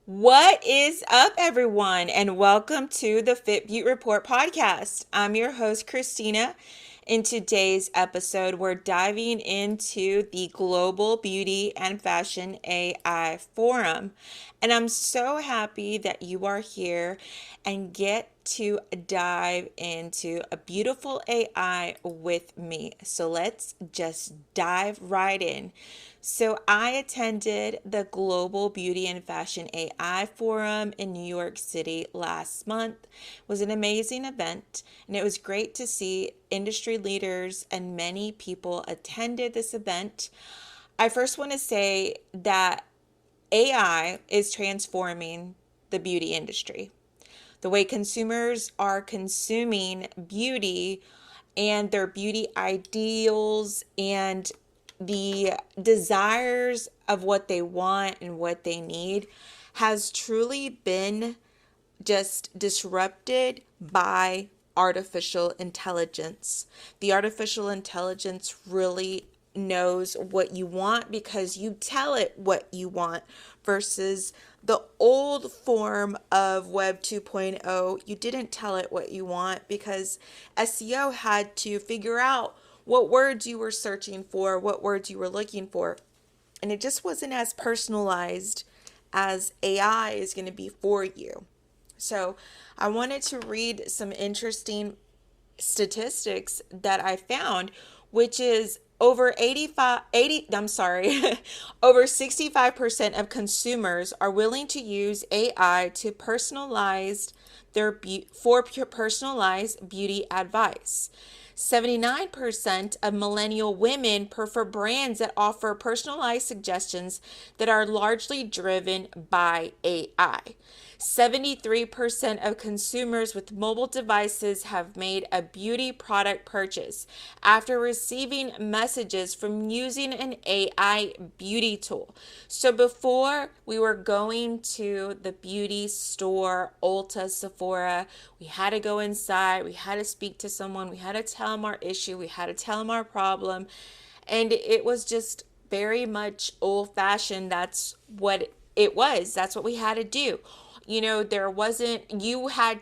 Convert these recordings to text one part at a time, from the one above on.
What is up, everyone, and welcome to the Fit Beaute Report podcast. I'm your host, Christina. In today's episode, we're diving into the Global Beauty and Fashion AI Forum. And I'm so happy that you are here and get to dive into a beautiful AI with me. So let's just dive right in. So I attended the Global Beauty and Fashion AI Forum in New York City last month. It was an amazing event, and it was great to see industry leaders and many people attended this event. I first want to say that AI is transforming the beauty industry. The way consumers are consuming beauty and their beauty ideals and the desires of what they want and what they need has truly been just disrupted by artificial intelligence. The artificial intelligence really knows what you want because you tell it what you want versus the old form of Web 2.0. You didn't tell it what you want because SEO had to figure out what words you were searching for, what words you were looking for. And it just wasn't as personalized as AI is going to be for you. So I wanted to read some interesting statistics that I found, which is over 65% of consumers are willing to use AI to personalize for personalized beauty advice. 79% of millennial women prefer brands that offer personalized suggestions that are largely driven by AI. 73% of consumers with mobile devices have made a beauty product purchase after receiving messages from using an AI beauty tool. So before we were going to the beauty store, Ulta, Sephora, we had to go inside, we had to speak to someone, we had to tell them our issue, we had to tell them our problem, and it was just very much old fashioned. That's what it was. That's what we had to do. You had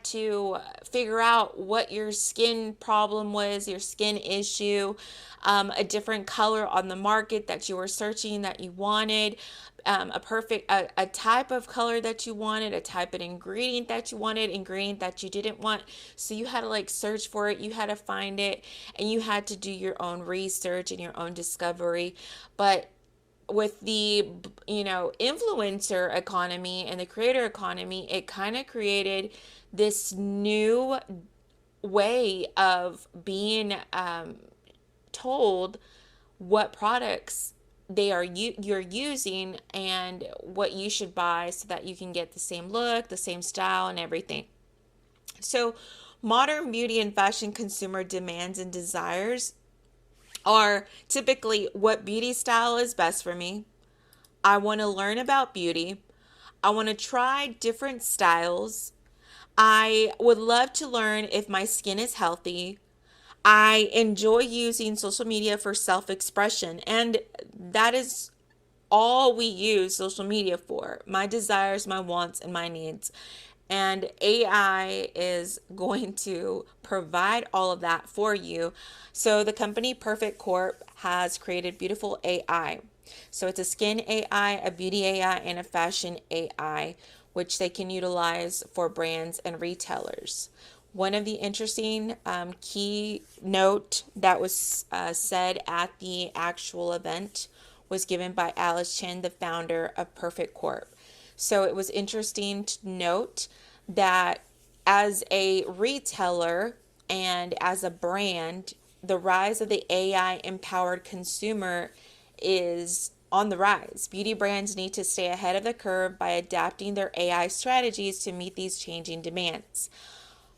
to figure out what your skin problem was, your skin issue, a different color on the market that you were searching that you wanted, a type of color that you wanted, a type of ingredient that you wanted, ingredient that you didn't want. So you had to search for it, you had to find it, and you had to do your own research and your own discovery. But with the influencer economy and the creator economy, it kind of created this new way of being told what products you're using and what you should buy so that you can get the same look, the same style, and everything. So modern beauty and fashion consumer demands and desires are typically: what beauty style is best for me? I want to learn about beauty. I want to try different styles. I would love to learn if my skin is healthy. I enjoy using social media for self-expression, and that is all we use social media for: my desires, my wants, and my needs. And AI is going to provide all of that for you. So the company Perfect Corp has created beautiful AI. So it's a skin AI, a beauty AI, and a fashion AI, which they can utilize for brands and retailers. One of the interesting key note that was said at the actual event was given by Alice Chen, the founder of Perfect Corp. So it was interesting to note that as a retailer and as a brand, the rise of the AI empowered consumer is on the rise. Beauty brands need to stay ahead of the curve by adapting their AI strategies to meet these changing demands.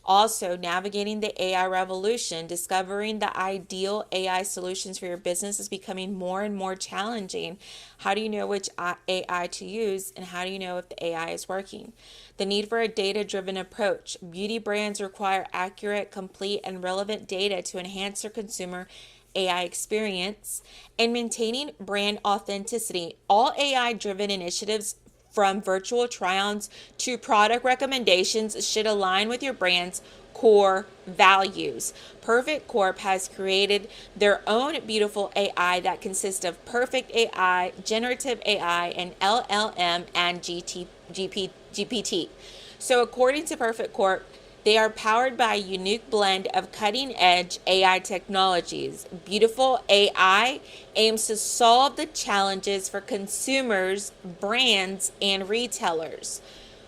Also, navigating the AI revolution, discovering the ideal AI solutions for your business is becoming more and more challenging. How do you know which AI to use, and how do you know if the AI is working? The need for a data-driven approach. Beauty brands require accurate, complete, and relevant data to enhance their consumer AI experience and maintaining brand authenticity. All AI-driven initiatives from virtual try-ons to product recommendations should align with your brand's core values. Perfect Corp has created their own beautiful AI that consists of perfect AI, generative AI, and LLM and GPT. So, according to Perfect Corp, they are powered by a unique blend of cutting edge AI technologies. Beautiful AI aims to solve the challenges for consumers, brands, and retailers.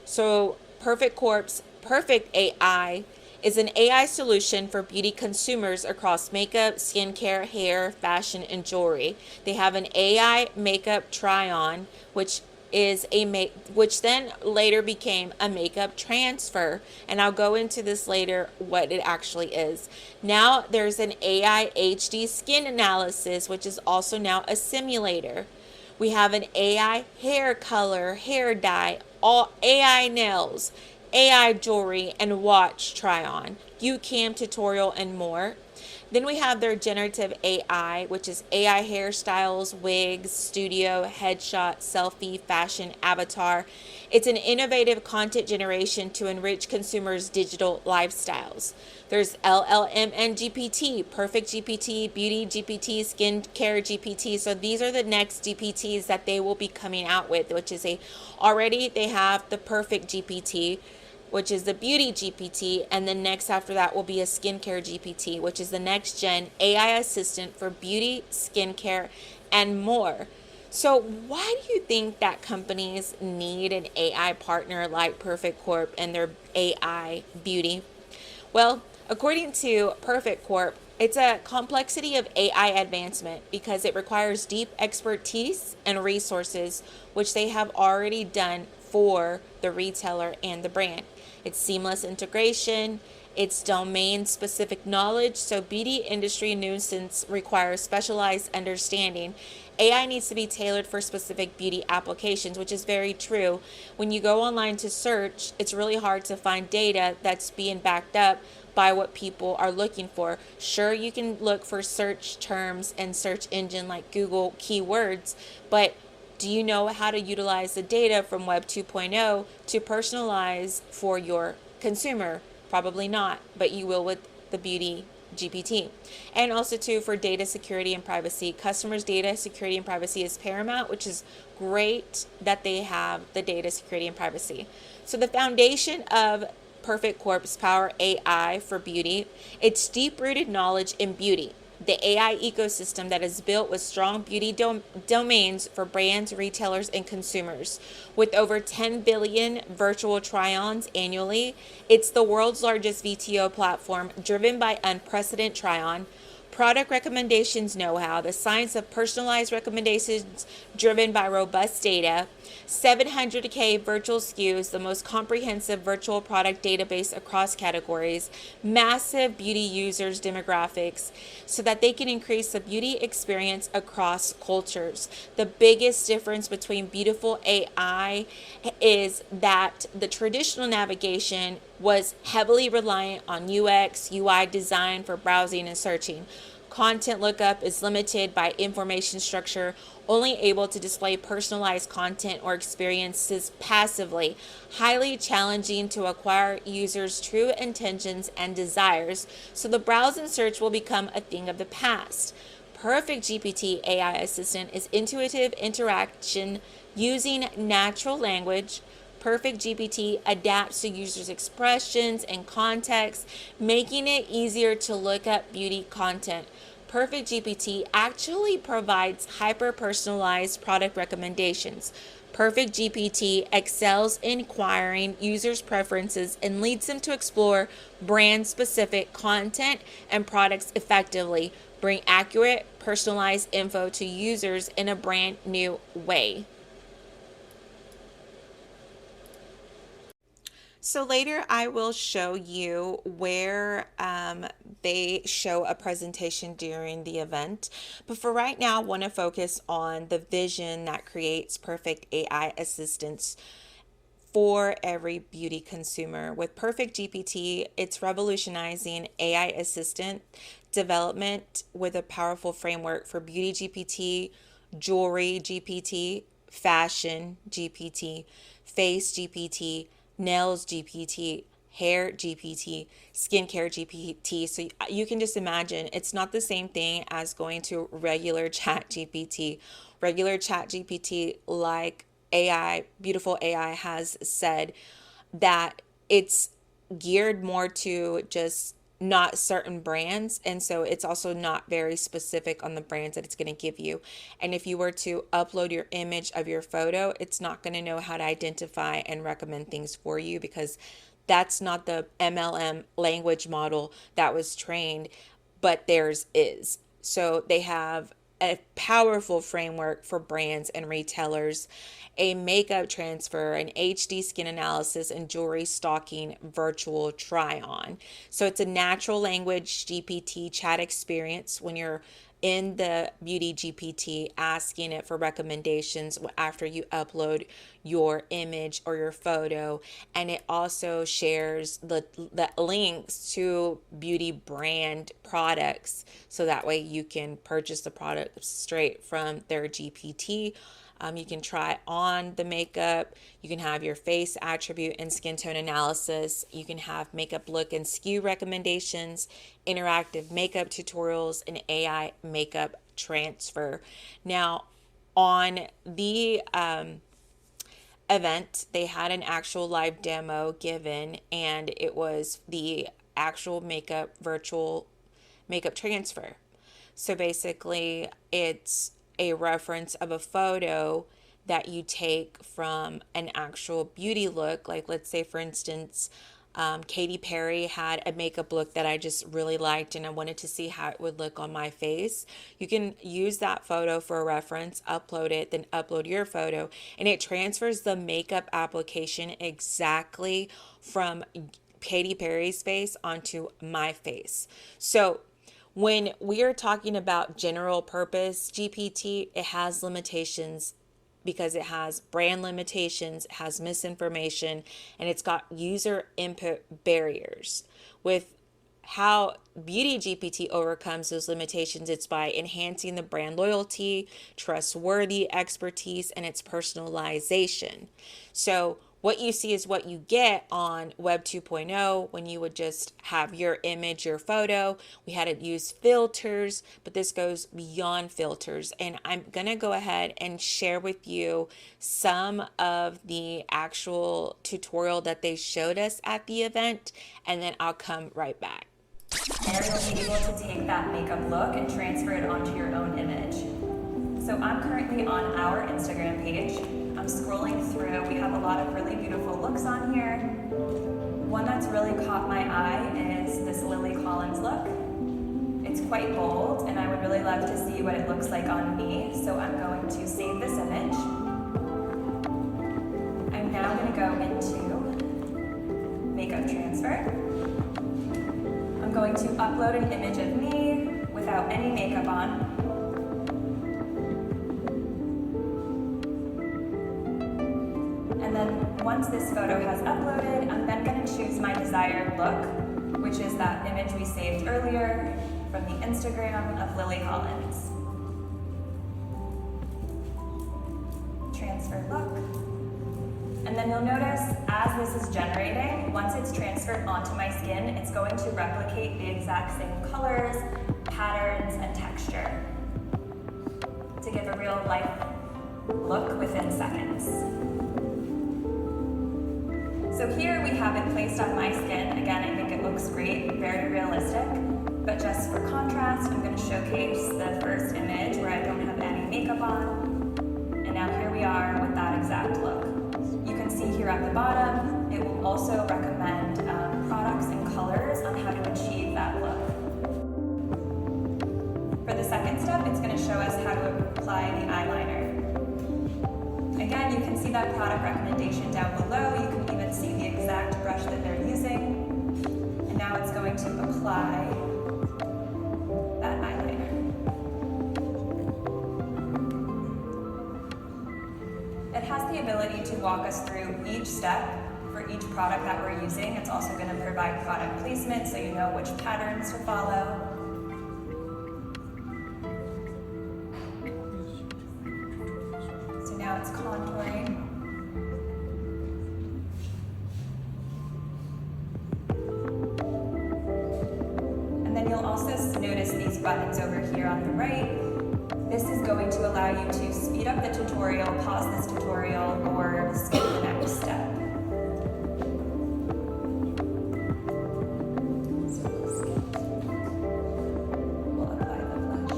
So, Perfect Corp's Perfect AI is an AI solution for beauty consumers across makeup, skincare, hair, fashion, and jewelry. They have an AI makeup try-on, which then later became a makeup transfer, and I'll go into this later what it actually is. Now there's an AI HD skin analysis, which is also now a simulator. We have an AI hair color, hair dye, all AI nails, AI jewelry, and watch try on, UCam tutorial, and more. Then we have their generative AI, which is AI hairstyles, wigs, studio, headshot, selfie, fashion, avatar. It's an innovative content generation to enrich consumers' digital lifestyles. There's LLM and GPT, Perfect GPT, Beauty GPT, Skincare GPT. So these are the next GPTs that they will be coming out with, which is already they have the Perfect GPT, which is the Beauty GPT, and then next after that will be a Skincare GPT, which is the next gen AI assistant for beauty, skincare, and more. So why do you think that companies need an AI partner like Perfect Corp and their AI beauty? Well, according to Perfect Corp, it's a complexity of AI advancement because it requires deep expertise and resources, which they have already done for the retailer and the brand. It's seamless integration, it's domain specific knowledge, so beauty industry nuisance requires specialized understanding. AI needs to be tailored for specific beauty applications, which is very true. When you go online to search, it's really hard to find data that's being backed up by what people are looking for. Sure, you can look for search terms and search engine like Google keywords, but do you know how to utilize the data from Web 2.0 to personalize for your consumer? Probably not, but you will with the Beauty GPT. And also too, for data security and privacy, customers' data security and privacy is paramount, which is great that they have the data security and privacy. So the foundation of Perfect Corp's Power AI for beauty, it's deep-rooted knowledge in beauty. The AI ecosystem that is built with strong beauty domains for brands, retailers, and consumers. With over 10 billion virtual try-ons annually, it's the world's largest VTO platform driven by unprecedented try-on, product recommendations know-how, the science of personalized recommendations driven by robust data, 700K virtual SKUs, the most comprehensive virtual product database across categories, massive beauty users demographics, so that they can increase the beauty experience across cultures. The biggest difference between beautiful AI is that the traditional navigation was heavily reliant on UX, UI design for browsing and searching. Content lookup is limited by information structure, only able to display personalized content or experiences passively, highly challenging to acquire users' true intentions and desires, so the browse and search will become a thing of the past. Perfect GPT AI assistant is intuitive interaction using natural language. Perfect GPT adapts to users' expressions and context, making it easier to look up beauty content. Perfect GPT actually provides hyper-personalized product recommendations. Perfect GPT excels in inquiring users' preferences and leads them to explore brand-specific content and products effectively, bring accurate, personalized info to users in a brand new way. So later I will show you where they show a presentation during the event. But for right now, I want to focus on the vision that creates perfect AI assistance for every beauty consumer. With Perfect GPT, it's revolutionizing AI assistant development with a powerful framework for Beauty GPT, Jewelry GPT, fashion GPT, face GPT, nails GPT, hair GPT, skincare GPT. So you can just imagine it's not the same thing as going to regular chat GPT. Regular chat GPT, like AI, beautiful AI has said, that it's geared more to just not certain brands, and so it's also not very specific on the brands that it's going to give you. And if you were to upload your image of your photo, it's not going to know how to identify and recommend things for you, because that's not the MLM language model that was trained, but theirs is. So they have a powerful framework for brands and retailers, a makeup transfer, an HD skin analysis, and jewelry stocking virtual try on. So it's a natural language GPT chat experience when you're in the Beauty GPT, asking it for recommendations after you upload your image or your photo. And it also shares the links to beauty brand products, so that way you can purchase the product straight from their GPT. You can try on the makeup. You can have your face attribute and skin tone analysis. You can have makeup look and SKU recommendations, interactive makeup tutorials, and AI makeup transfer. Now, on the event, they had an actual live demo given, and it was the actual makeup virtual makeup transfer. So basically, it's a reference of a photo that you take from an actual beauty look. Like, let's say, for instance, Katy Perry had a makeup look that I just really liked, and I wanted to see how it would look on my face. You can use that photo for a reference, upload it, then upload your photo, and it transfers the makeup application exactly from Katy Perry's face onto my face. So when we are talking about general purpose GPT, it has limitations because it has brand limitations, it has misinformation, and it's got user input barriers. With how Beauty GPT overcomes those limitations, it's by enhancing the brand loyalty, trustworthy expertise, and its personalization. So what you see is what you get on Web 2.0 when you would just have your image, your photo. We had to use filters, but this goes beyond filters. And I'm going to go ahead and share with you some of the actual tutorial that they showed us at the event, and then I'll come right back. There you'll be able to take that makeup look and transfer it onto your own image. So I'm currently on our Instagram page. I'm scrolling through. We have a lot of really beautiful looks on here. One that's really caught my eye is this Lily Collins look. It's quite bold, and I would really love to see what it looks like on me. So I'm going to save this image. I'm now going to go into makeup transfer. I'm going to upload an image of me without any makeup on. And then once this photo has uploaded, I'm then going to choose my desired look, which is that image we saved earlier from the Instagram of Lily Collins. Transfer look. And then you'll notice as this is generating, once it's transferred onto my skin, it's going to replicate the exact same colors, patterns, and texture to give a real life look within seconds. So here we have it placed on my skin. Again, I think it looks great, very realistic. But just for contrast, I'm going to showcase the first image where I don't have any makeup on. And now here we are with that exact look. You can see here at the bottom, it will also recommend products and colors on how to achieve that look. For the second step, it's going to show us how to apply the eyeliner. Again, you can see that product recommendation down below. You can even see the exact brush that they're using. And now it's going to apply that eyeliner. It has the ability to walk us through each step for each product that we're using. It's also going to provide product placement so you know which patterns to follow. it's contouring. And then you'll also notice these buttons over here on the right. This is going to allow you to speed up the tutorial, pause this tutorial, or skip the next step. So we'll skip. We'll apply the blush.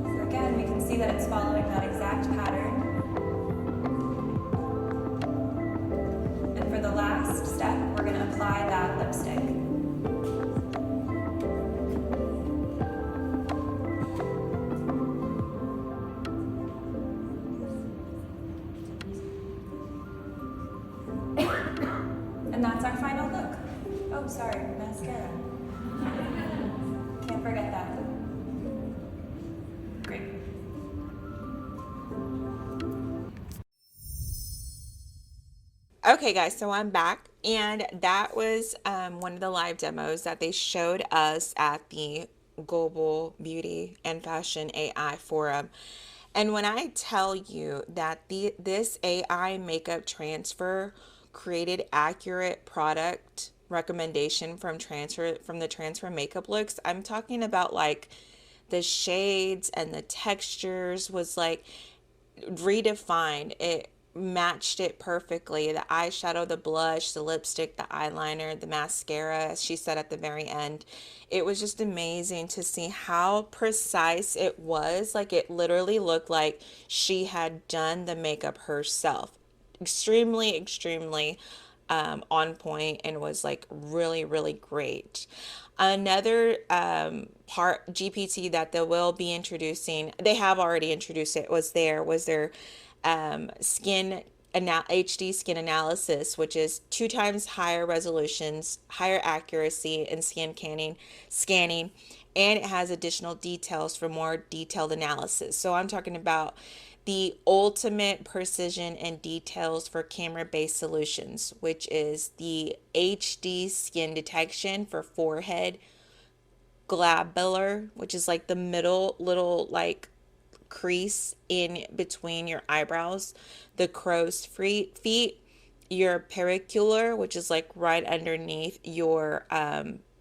So again, we can see that it's following that exact pattern. And for the last step, we're going to apply that lipstick. And that's our final look. Oh, sorry, mascara. Can't forget that. Great. Okay, guys, so I'm back, and that was one of the live demos that they showed us at the Global Beauty and Fashion AI Forum. And when I tell you that this AI makeup transfer created accurate product recommendation from the transfer makeup looks, I'm talking about like the shades and the textures was like redefined. It matched it perfectly. The eyeshadow, the blush, the lipstick, the eyeliner, the mascara, as she said at the very end. It was just amazing to see how precise it was. Like it literally looked like she had done the makeup herself. Extremely, extremely on point, and was like really, really great. Another part GPT that they will be introducing, they have already introduced it, was their HD skin analysis, which is 2 times higher resolutions, higher accuracy in scanning, and it has additional details for more detailed analysis. So I'm talking about the ultimate precision and details for camera-based solutions, which is the HD skin detection for forehead, glabellar, which is like the middle little like crease in between your eyebrows, the crow's feet, your pericular, which is like right underneath your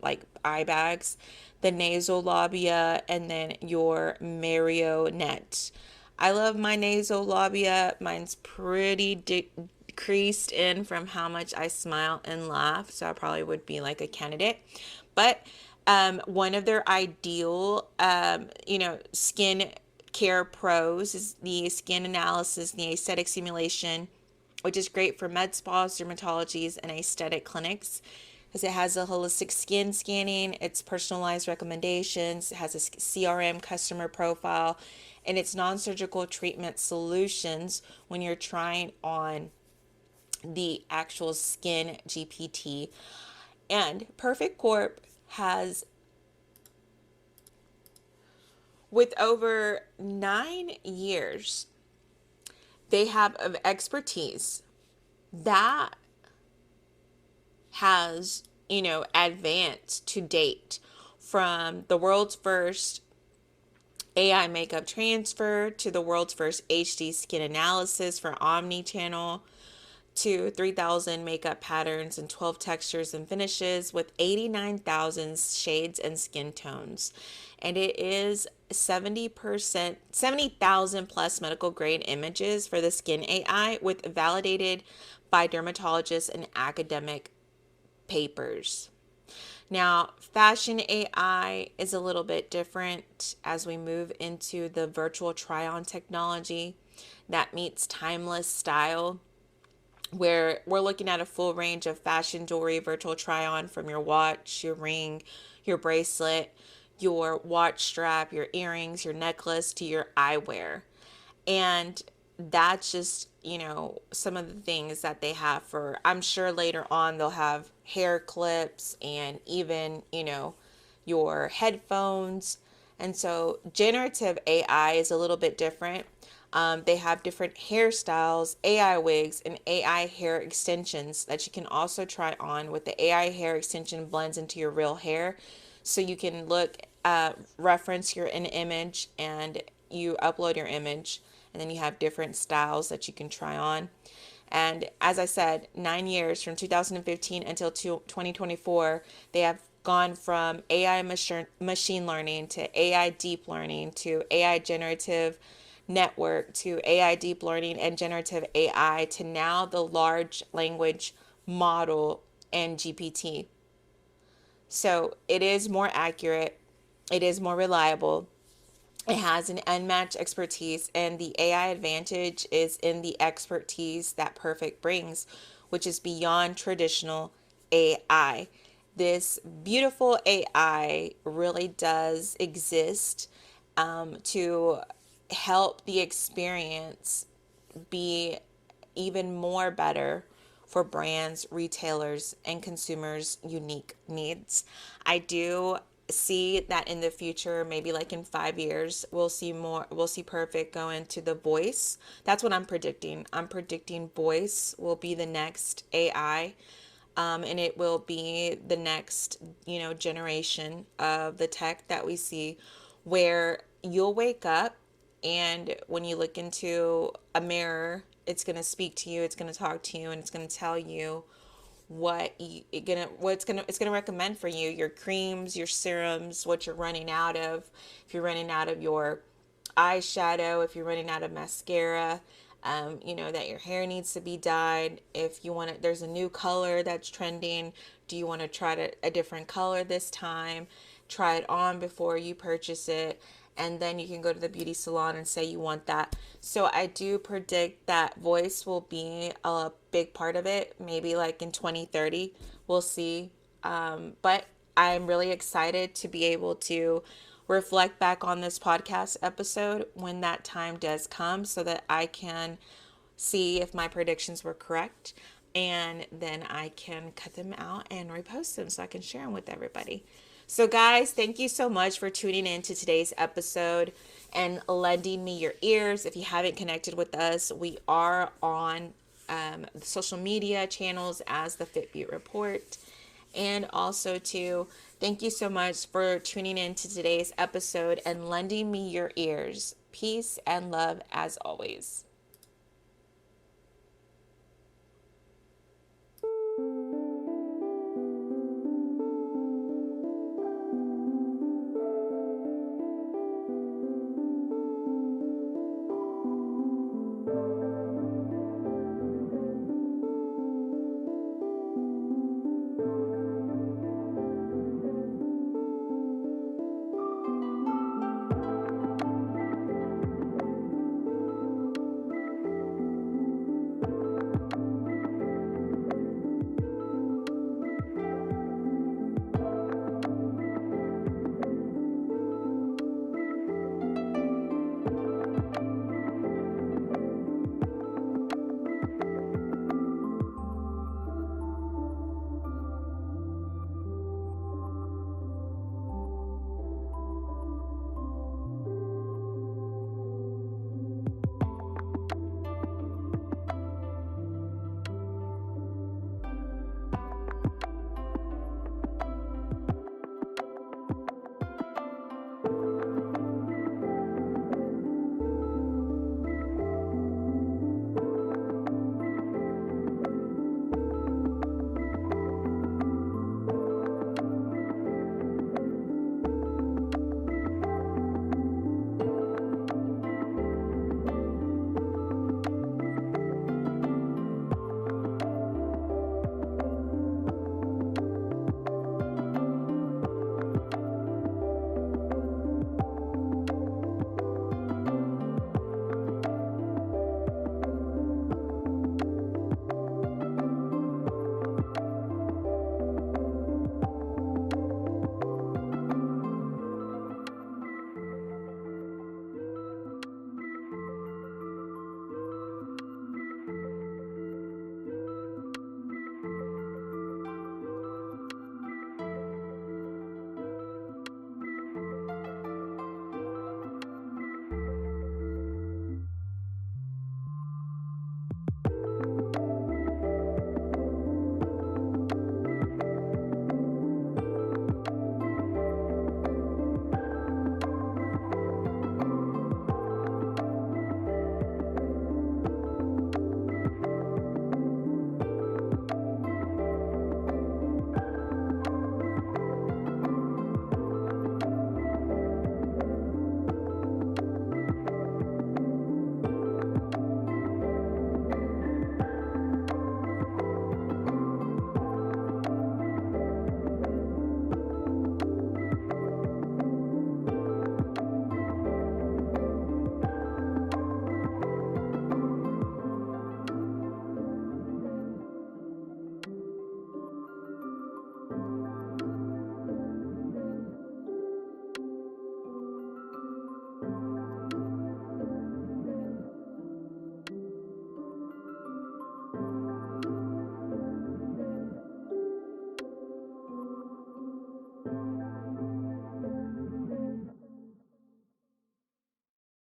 like eye bags, the nasal labia, and then your marionette. I love my nasal labia. Mine's pretty creased in from how much I smile and laugh, so I probably would be like a candidate. But one of their ideal, skin care pros is the skin analysis, the aesthetic simulation, which is great for med spas, dermatologies, and aesthetic clinics because it has a holistic skin scanning, it's personalized recommendations, it has a CRM customer profile, and it's non-surgical treatment solutions when you're trying on the actual skin GPT. And Perfect Corp has, with over 9 years, they have of expertise that has, advanced to date from the world's first AI makeup transfer to the world's first HD skin analysis for omni-channel to 3,000 makeup patterns and 12 textures and finishes with 89,000 shades and skin tones. And it is 70,000 plus medical grade images for the skin AI with validated by dermatologists and academic papers. Now, fashion AI is a little bit different as we move into the virtual try-on technology that meets timeless style, where we're looking at a full range of fashion jewelry virtual try-on from your watch, your ring, your bracelet, your watch strap, your earrings, your necklace, to your eyewear. And that's just, some of the things that they have for, I'm sure later on they'll have hair clips and even, your headphones. And so generative AI is a little bit different. They have different hairstyles, AI wigs, and AI hair extensions that you can also try on. With the AI hair extension blends into your real hair, so you can reference your an image, and you upload your image, and then you have different styles that you can try on. And as I said, 9 years from 2015 until 2024, they have gone from AI machine learning to AI deep learning to AI generative network to AI deep learning and generative AI to now the large language model and GPT. So it is more accurate, it is more reliable, it has an unmatched expertise, and the AI advantage is in the expertise that Perfect brings, which is beyond traditional AI. This beautiful AI really does exist to help the experience be even more better for brands, retailers, and consumers' unique needs. I do see that in the future, maybe like in 5 years, we'll see Perfect go into the voice. That's what I'm predicting. I'm predicting voice will be the next AI. And it will be the next, generation of the tech that we see, where you'll wake up, and when you look into a mirror, it's going to speak to you, it's going to talk to you, and it's going to tell you it's gonna recommend for you, your creams, your serums, what you're running out of. If you're running out of your eyeshadow, if you're running out of mascara, that your hair needs to be dyed. If you want it, there's a new color that's trending. Do you want to try a different color this time? Try it on before you purchase it. And then you can go to the beauty salon and say you want that. So I do predict that voice will be a big part of it, maybe like in 2030. We'll see. But I'm really excited to be able to reflect back on this podcast episode when that time does come, so that I can see if my predictions were correct, and then I can cut them out and repost them so I can share them with everybody. So, guys, thank you so much for tuning in to today's episode and lending me your ears. If you haven't connected with us, we are on social media channels as the Fit Beaute Report. And also, too, thank you so much for tuning in to today's episode and lending me your ears. Peace and love as always.